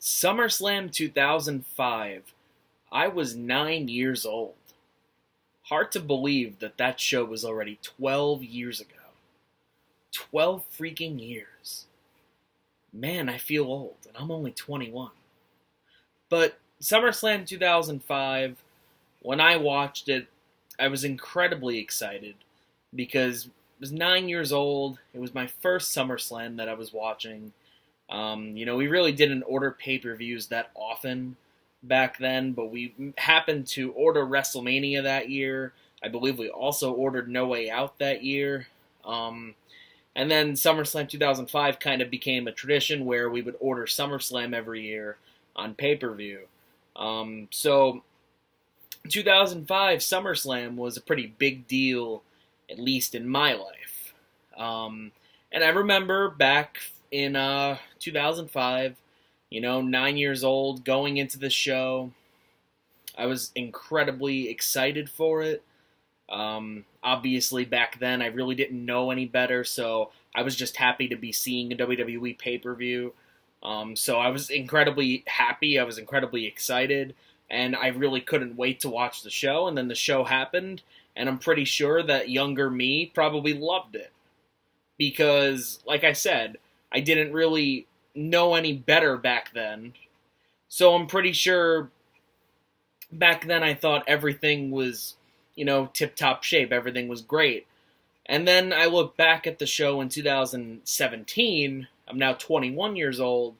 SummerSlam 2005. I was 9 years old. Hard to believe that that show was already 12 years ago. 12 freaking years. Man, I feel old, and I'm only 21. But SummerSlam 2005, when I watched it, I was incredibly excited because I was 9 years old. It was my first SummerSlam that I was watching. We really didn't order pay-per-views that often back then, but we happened to order WrestleMania that year. I believe we also ordered No Way Out that year. And then SummerSlam 2005 kind of became a tradition where we would order SummerSlam every year on pay-per-view. So 2005 SummerSlam was a pretty big deal, at least in my life. And I remember back in 2005, 9 years old, going into the show. I was incredibly excited for it. Obviously, back then, I really didn't know any better, so I was just happy to be seeing a WWE pay-per-view. So I was incredibly happy, I was incredibly excited, and I really couldn't wait to watch the show, and then the show happened, and I'm pretty sure that younger me probably loved it. Because, like I said, I didn't really know any better back then, so I'm pretty sure back then I thought everything was, tip-top shape, everything was great. And then I look back at the show in 2017, I'm now 21 years old,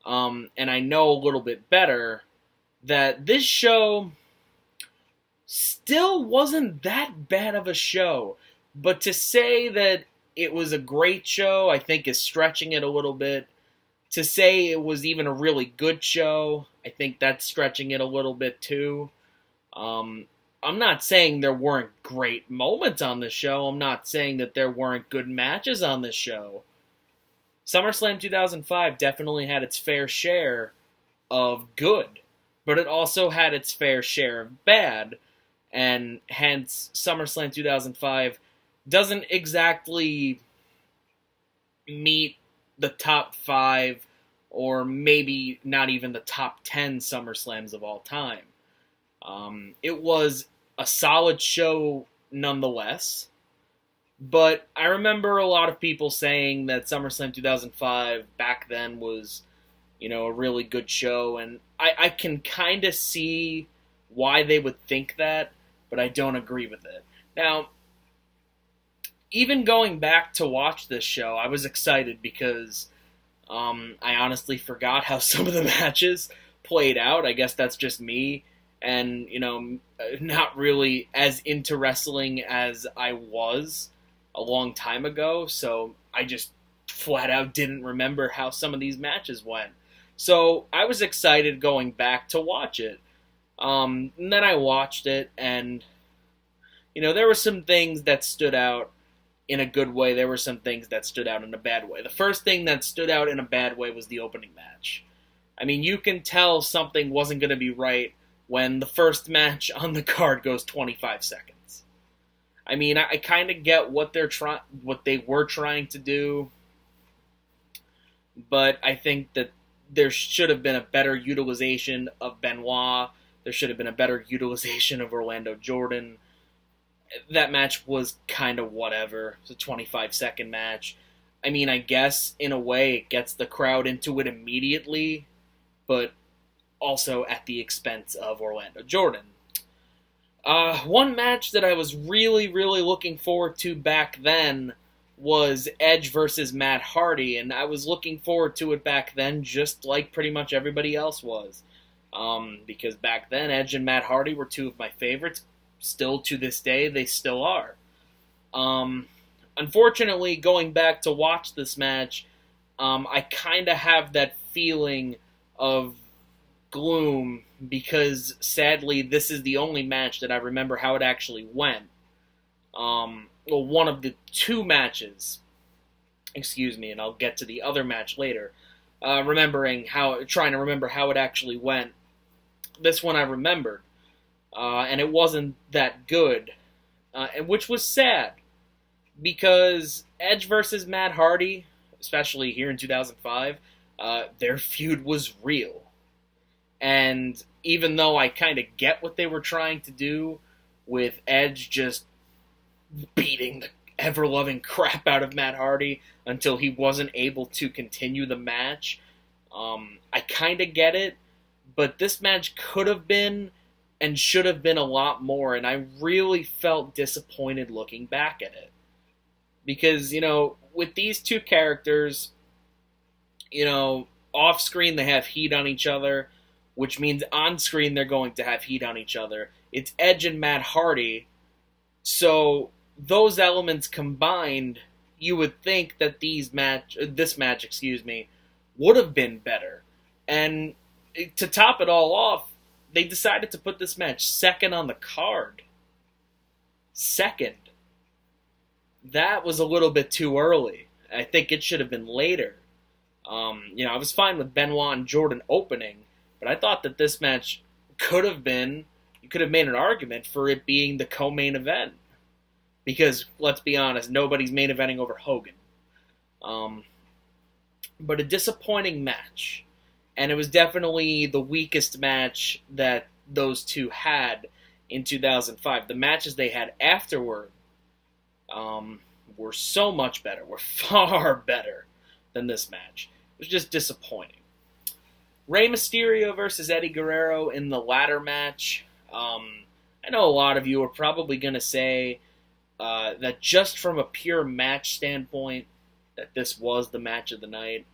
and I know a little bit better that this show still wasn't that bad of a show. But to say that it was a great show, I think, is stretching it a little bit. To say it was even a really good show, I think that's stretching it a little bit too. I'm not saying there weren't great moments on the show. I'm not saying that there weren't good matches on this show. SummerSlam 2005 definitely had its fair share of good, but it also had its fair share of bad, and hence SummerSlam 2005 doesn't exactly meet the top 5 or maybe not even the top 10 SummerSlams of all time. It was a solid show nonetheless, but I remember a lot of people saying that SummerSlam 2005 back then was, a really good show, and I can kind of see why they would think that, but I don't agree with it. Now, even going back to watch this show, I was excited because I honestly forgot how some of the matches played out. I guess that's just me, and, not really as into wrestling as I was a long time ago, so I just flat out didn't remember how some of these matches went. So I was excited going back to watch it. And then I watched it, and, there were some things that stood out in a good way. There were some things that stood out in a bad way. The first thing that stood out in a bad way was the opening match. I mean, you can tell something wasn't going to be right when the first match on the card goes 25 seconds. I mean, I kind of get what they were trying to do, but I think that there should have been a better utilization of Benoit. There should have been a better utilization of Orlando Jordan. That match was kind of whatever. It's a 25-second match. I mean, I guess, in a way, it gets the crowd into it immediately, but also at the expense of Orlando Jordan. One match that I was really, really looking forward to back then was Edge versus Matt Hardy, and I was looking forward to it back then just like pretty much everybody else was. Because back then, Edge and Matt Hardy were two of my favorites. Still to this day, they still are. Unfortunately, going back to watch this match, I kind of have that feeling of gloom because, sadly, this is the only match that I remember how it actually went. One of the two matches, and I'll get to the other match later, trying to remember how it actually went. This one I remembered. And it wasn't that good, and which was sad, because Edge versus Matt Hardy, especially here in 2005, their feud was real. And even though I kind of get what they were trying to do with Edge just beating the ever-loving crap out of Matt Hardy until he wasn't able to continue the match, I kind of get it, but this match could have been and should have been a lot more, and I really felt disappointed looking back at it. Because, with these two characters, off-screen they have heat on each other, which means on-screen they're going to have heat on each other. It's Edge and Matt Hardy, so those elements combined, you would think that this match, would have been better. And to top it all off, they decided to put this match second on the card. Second. That was a little bit too early. I think it should have been later. I was fine with Benoit and Jordan opening, but I thought that this match could have been, you could have made an argument for it being the co-main event. Because, let's be honest, nobody's main eventing over Hogan. But a disappointing match. And it was definitely the weakest match that those two had in 2005. The matches they had afterward were so much better, were far better than this match. It was just disappointing. Rey Mysterio versus Eddie Guerrero in the ladder match. I know a lot of you are probably going to say that just from a pure match standpoint, that this was the match of the night.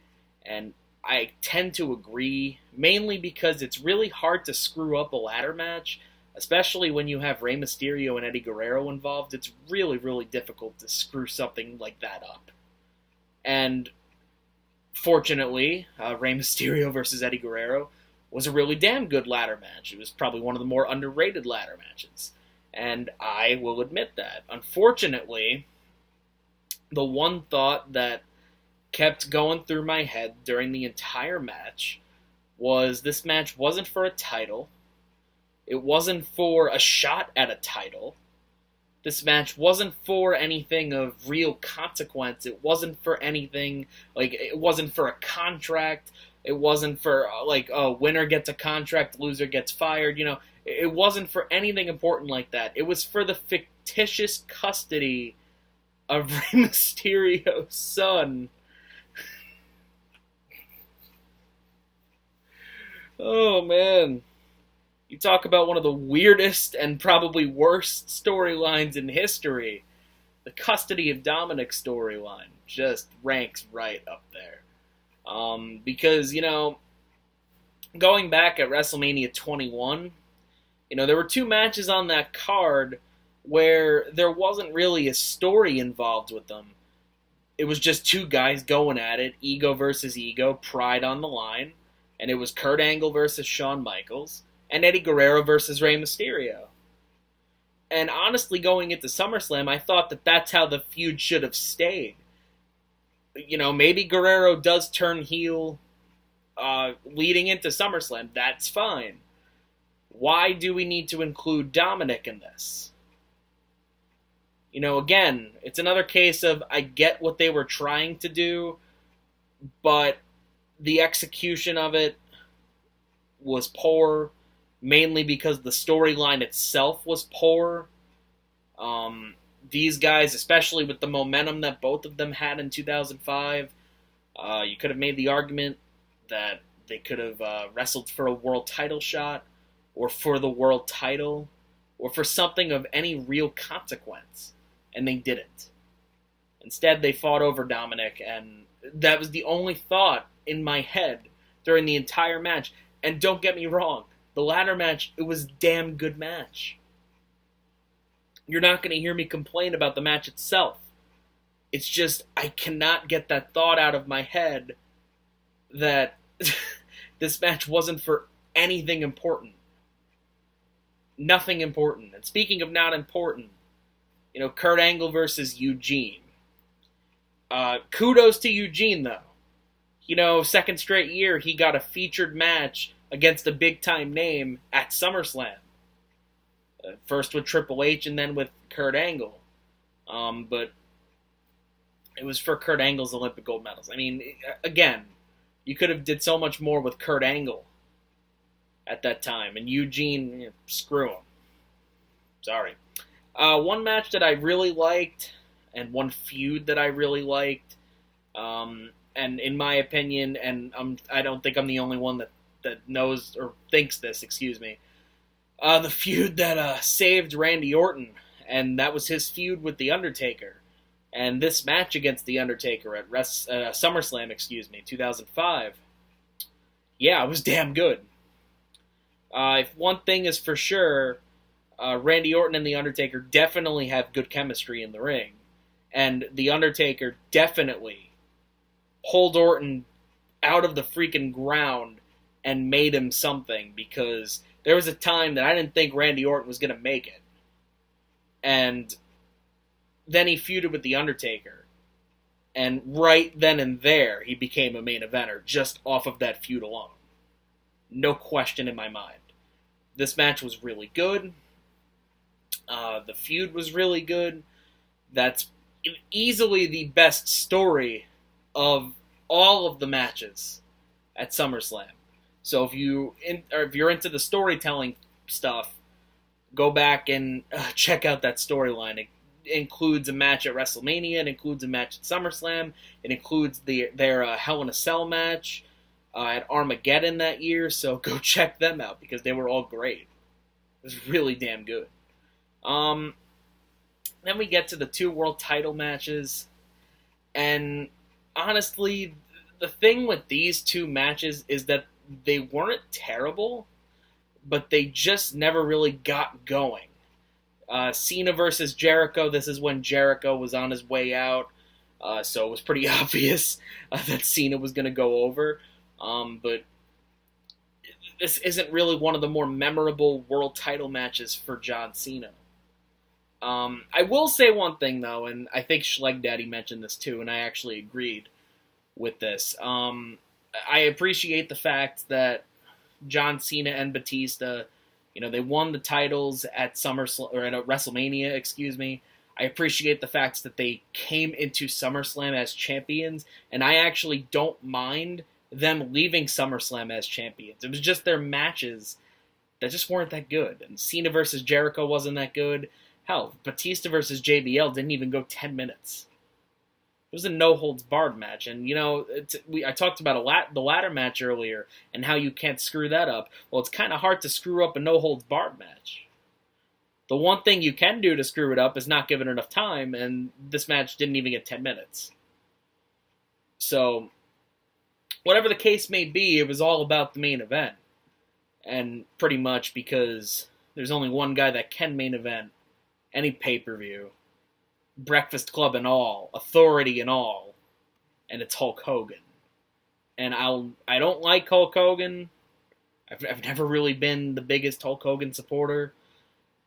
And I tend to agree, mainly because it's really hard to screw up a ladder match, especially when you have Rey Mysterio and Eddie Guerrero involved. It's really, really difficult to screw something like that up. And fortunately, Rey Mysterio versus Eddie Guerrero was a really damn good ladder match. It was probably one of the more underrated ladder matches. And I will admit that. Unfortunately, the one thought that kept going through my head during the entire match was this match wasn't for a title. It wasn't for a shot at a title. This match wasn't for anything of real consequence. It wasn't for anything, it wasn't for a contract. It wasn't for, winner gets a contract, loser gets fired, It wasn't for anything important like that. It was for the fictitious custody of Rey Mysterio's son. Oh, man. You talk about one of the weirdest and probably worst storylines in history. The custody of Dominic storyline just ranks right up there. Because, going back at WrestleMania 21, there were two matches on that card where there wasn't really a story involved with them. It was just two guys going at it, ego versus ego, pride on the line. And it was Kurt Angle versus Shawn Michaels, and Eddie Guerrero versus Rey Mysterio. And honestly, going into SummerSlam, I thought that that's how the feud should have stayed. Maybe Guerrero does turn heel leading into SummerSlam. That's fine. Why do we need to include Dominic in this? Again, it's another case of I get what they were trying to do, but the execution of it was poor, mainly because the storyline itself was poor. These guys, especially with the momentum that both of them had in 2005, you could have made the argument that they could have wrestled for a world title shot, or for the world title, or for something of any real consequence, and they didn't. Instead, they fought over Dominic, and that was the only thought in my head during the entire match. And don't get me wrong, the ladder match, it was a damn good match. You're not going to hear me complain about the match itself. It's just, I cannot get that thought out of my head that this match wasn't for anything important. Nothing important. And speaking of not important, Kurt Angle versus Eugene. Kudos to Eugene, though. Second straight year, he got a featured match against a big-time name at SummerSlam. First with Triple H and then with Kurt Angle. But it was for Kurt Angle's Olympic gold medals. I mean, again, You could have did so much more with Kurt Angle at that time, and Eugene, screw him. Sorry. One match that I really liked, and one feud that I really liked, and in my opinion, and I don't think I'm the only one that knows or thinks this, excuse me, the feud that saved Randy Orton, and that was his feud with The Undertaker. And this match against The Undertaker at SummerSlam, 2005, yeah, it was damn good. If one thing is for sure, Randy Orton and The Undertaker definitely have good chemistry in the ring. And The Undertaker definitely pulled Orton out of the freaking ground and made him something, because there was a time that I didn't think Randy Orton was going to make it. And then he feuded with The Undertaker. And right then and there, he became a main eventer just off of that feud alone. No question in my mind. This match was really good. The feud was really good. That's easily the best story of all of the matches at SummerSlam. So if you're into the storytelling stuff, go back and check out that storyline. It includes a match at WrestleMania. It includes a match at SummerSlam. It includes their Hell in a Cell match at Armageddon that year. So go check them out, because they were all great. It was really damn good. Then we get to the 2 world title matches. And honestly, the thing with these 2 matches is that they weren't terrible, but they just never really got going. Cena versus Jericho, this is when Jericho was on his way out, so it was pretty obvious that Cena was going to go over, but this isn't really one of the more memorable world title matches for John Cena. I will say one thing, though, and I think Schleg Daddy mentioned this too, and I actually agreed with this. I appreciate the fact that John Cena and Batista, they won the titles at SummerSlam, or at WrestleMania, I appreciate the fact that they came into SummerSlam as champions, and I actually don't mind them leaving SummerSlam as champions. It was just their matches that just weren't that good. And Cena versus Jericho wasn't that good. Hell, Batista versus JBL didn't even go 10 minutes. It was a no-holds-barred match. And, I talked about the ladder match earlier and how you can't screw that up. Well, it's kind of hard to screw up a no-holds-barred match. The one thing you can do to screw it up is not give it enough time, and this match didn't even get 10 minutes. So, whatever the case may be, it was all about the main event. And pretty much because there's only one guy that can main event any pay-per-view, Breakfast Club and all, Authority and all, and it's Hulk Hogan. And I don't like Hulk Hogan. I've never really been the biggest Hulk Hogan supporter,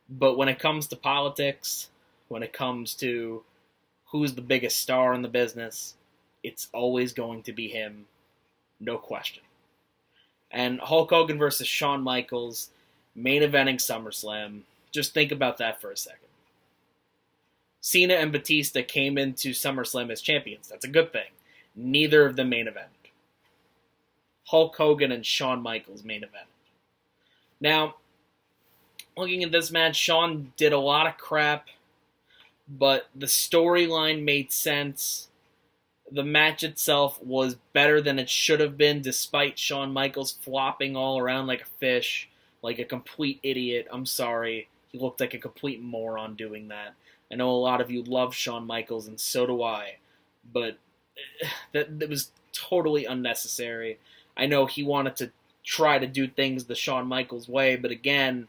but when it comes to politics, when it comes to who's the biggest star in the business, it's always going to be him, no question. And Hulk Hogan versus Shawn Michaels, main eventing SummerSlam, just think about that for a second. Cena and Batista came into SummerSlam as champions. That's a good thing. Neither of them main event. Hulk Hogan and Shawn Michaels main event. Now, looking at this match, Shawn did a lot of crap, but the storyline made sense. The match itself was better than it should have been, despite Shawn Michaels flopping all around like a fish, like a complete idiot. I'm sorry. He looked like a complete moron doing that. I know a lot of you love Shawn Michaels, and so do I, but that was totally unnecessary. I know he wanted to try to do things the Shawn Michaels way, but again,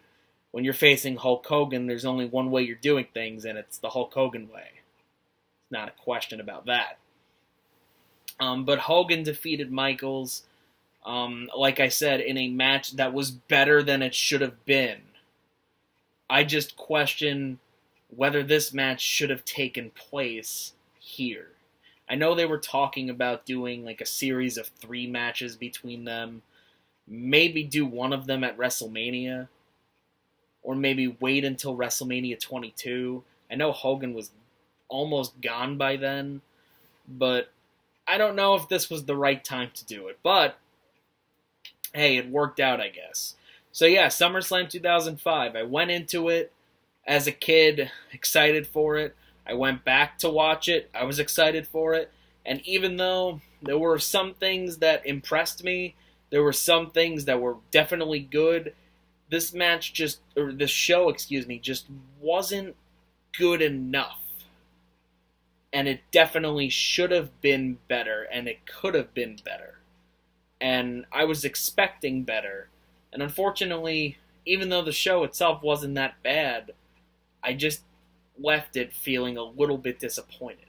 when you're facing Hulk Hogan, there's only one way you're doing things, and it's the Hulk Hogan way. It's not a question about that. But Hogan defeated Michaels, like I said, in a match that was better than it should have been. I just question whether this match should have taken place here. I know they were talking about doing like a series of 3 matches between them. Maybe do one of them at WrestleMania. Or maybe wait until WrestleMania 22. I know Hogan was almost gone by then. But I don't know if this was the right time to do it, but hey, it worked out, I guess. So yeah, SummerSlam 2005. I went into it as a kid, excited for it. I went back to watch it. I was excited for it. And even though there were some things that impressed me, there were some things that were definitely good, this show, just wasn't good enough. And it definitely should have been better, and it could have been better. And I was expecting better. And unfortunately, even though the show itself wasn't that bad, I just left it feeling a little bit disappointed.